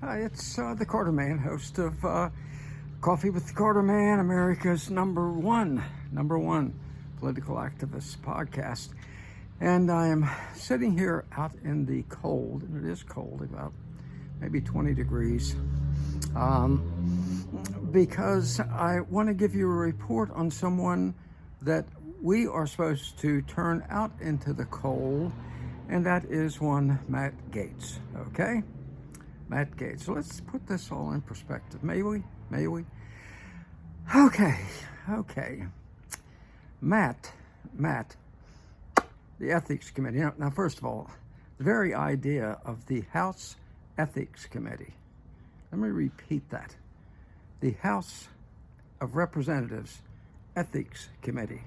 Hi, it's the Carter Man, host of Coffee with the Carter Man, America's number one political activist podcast. And I am sitting here out in the cold, and it is cold, about maybe 20 degrees, because I want to give you a report on someone that we are supposed to turn out into the cold, and that is one Matt Gaetz, okay? Matt Gaetz. So let's put this all in perspective. May we? Okay. Matt, the Ethics Committee. Now, first of all, the very idea of the House Ethics Committee. Let me repeat that. The House of Representatives Ethics Committee.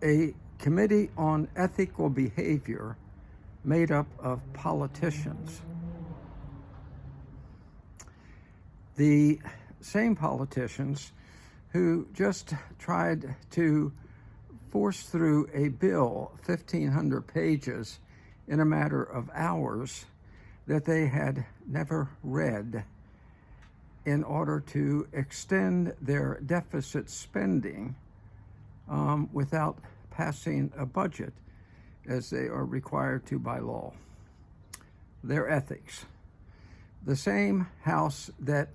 A committee on ethical behavior made up of politicians. The same politicians who just tried to force through a bill, 1,500 pages, in a matter of hours that they had never read, in order to extend their deficit spending without passing a budget as they are required to by law. Their ethics. The same House that,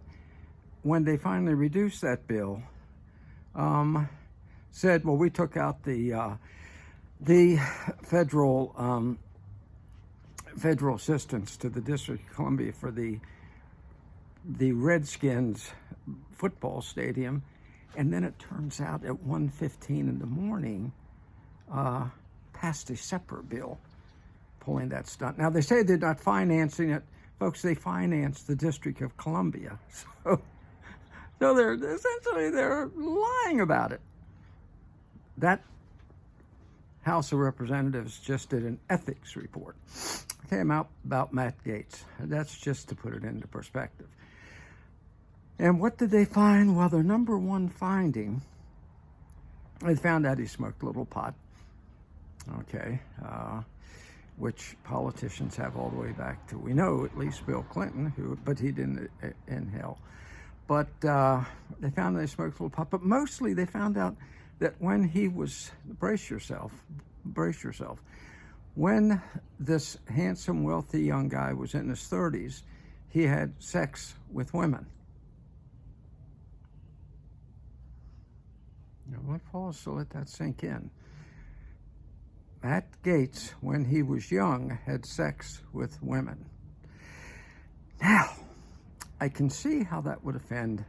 when they finally reduced that bill, said, well, we took out the federal assistance to the District of Columbia for the Redskins football stadium, and then it turns out at 1:15 in the morning, passed a separate bill pulling that stunt. Now, they say they're not financing it. Folks, they finance the District of Columbia. So they're essentially lying about it. That House of Representatives just did an ethics report. Came out about Matt Gaetz. That's just to put it into perspective. And what did they find? Well, their number one finding, they found out he smoked a little pot. Okay. Which politicians have all the way back to, we know, at least Bill Clinton, but he didn't inhale. But they found that he smoked a little pot. But mostly they found out that when he was, brace yourself, when this handsome, wealthy young guy was in his 30s, he had sex with women. Now, let pause to let that sink in. Matt Gaetz, when he was young, had sex with women. Now, I can see how that would offend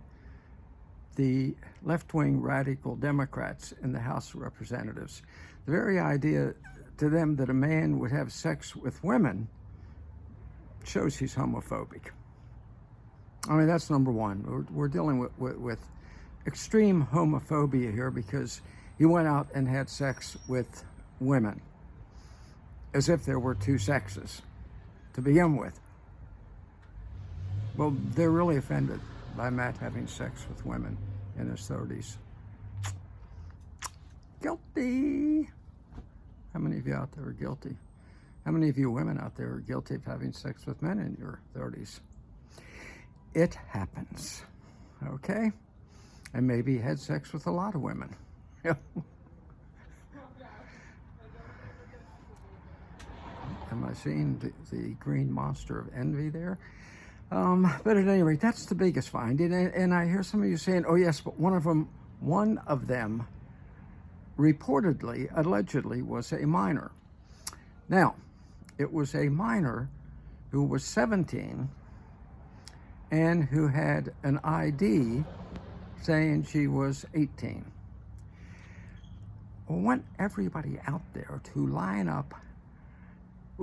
the left-wing radical Democrats in the House of Representatives. The very idea to them that a man would have sex with women shows he's homophobic. I mean, that's number one. We're dealing with extreme homophobia here, because he went out and had sex with women, as if there were two sexes to begin with. Well, they're really offended by Matt having sex with women in his 30s. Guilty. How many of you out there are guilty? How many of you women out there are guilty of having sex with men in your 30s? It happens, okay? And maybe he had sex with a lot of women. Am I seeing the green monster of envy there? But at any rate, that's the biggest finding. And I hear some of you saying, oh yes, but one of them reportedly, allegedly, was a minor. Now, it was a minor who was 17 and who had an ID saying she was 18. I want everybody out there to line up,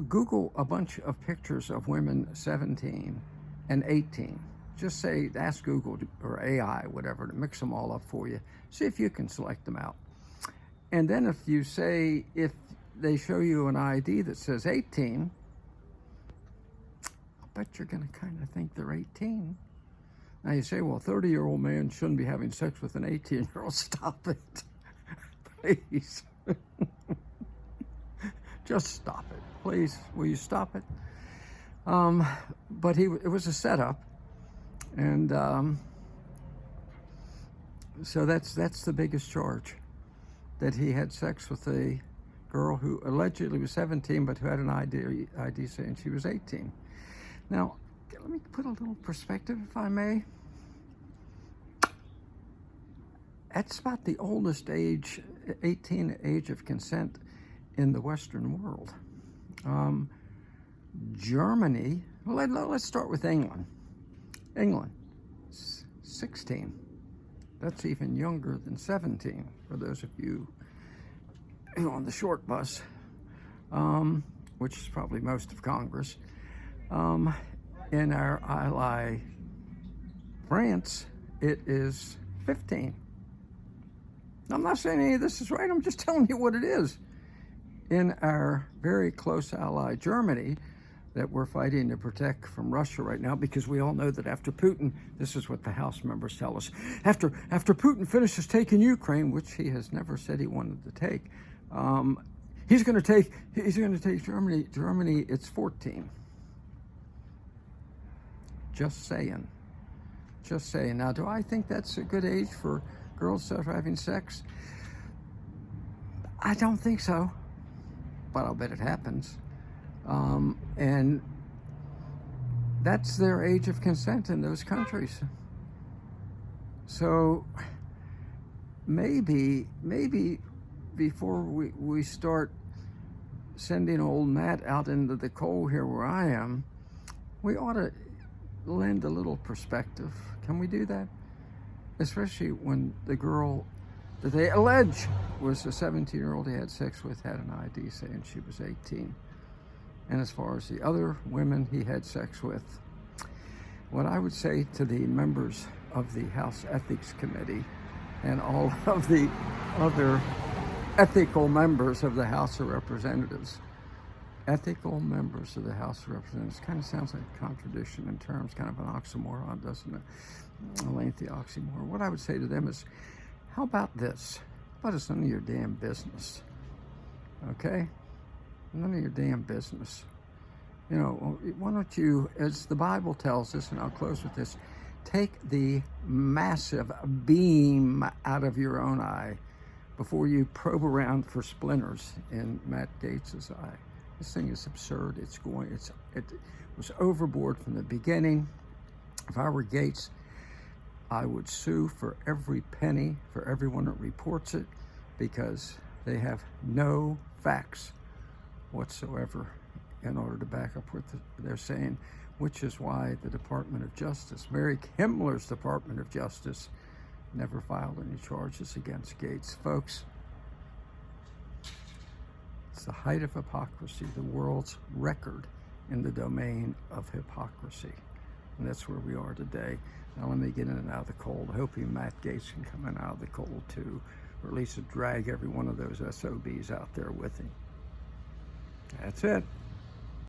Google a bunch of pictures of women 17 and 18. Just say, ask Google or AI, whatever, to mix them all up for you. See if you can select them out. And then if they show you an ID that says 18, I'll bet you're going to kind of think they're 18. Now you say, well, a 30-year-old man shouldn't be having sex with an 18-year-old. Stop it. Please. Just stop it. Please, will you stop it? But it was a setup, and so that's the biggest charge, that he had sex with a girl who allegedly was 17, but who had an ID saying she was 18. Now, let me put a little perspective, if I may. That's about the oldest age, 18 age of consent in the Western world. Germany, well, let's start with England. England, 16. That's even younger than 17, for those of you who on the short bus, which is probably most of Congress. In our ally France, it is 15. I'm not saying any of this is right, I'm just telling you what it is. In our very close ally Germany, that we're fighting to protect from Russia right now, because we all know that after Putin, this is what the House members tell us, after Putin finishes taking Ukraine, which he has never said he wanted to take, he's going to take Germany. Germany, it's 14. Just saying. Just saying. Now, do I think that's a good age for girls to start having sex? I don't think so, but I'll bet it happens. And that's their age of consent in those countries. So maybe before we start sending old Matt out into the cold here where I am, we ought to lend a little perspective. Can we do that? Especially when the girl that they allege was a 17-year-old he had sex with had an ID saying she was 18. And as far as the other women he had sex with, what I would say to the members of the House Ethics Committee and all of the other ethical members of the House of Representatives, ethical members of the House of Representatives, kind of sounds like a contradiction in terms, kind of an oxymoron, doesn't it? A lengthy oxymoron. What I would say to them is, how about this? How about it's none of your damn business? Okay? None of your damn business. You know, why don't you, as the Bible tells us, and I'll close with this, take the massive beam out of your own eye before you probe around for splinters in Matt Gaetz's eye. This thing is absurd. It was overboard from the beginning. If I were Gaetz, I would sue for every penny for everyone that reports it, because they have no facts whatsoever in order to back up what they're saying, which is why the Department of Justice, Mary Kimmler's Department of Justice, never filed any charges against Gaetz. Folks, it's the height of hypocrisy, the world's record in the domain of hypocrisy. And that's where we are today. Now let me get in and out of the cold. Hoping Matt Gaetz can come in out of the cold too, or at least drag every one of those SOBs out there with him. That's it.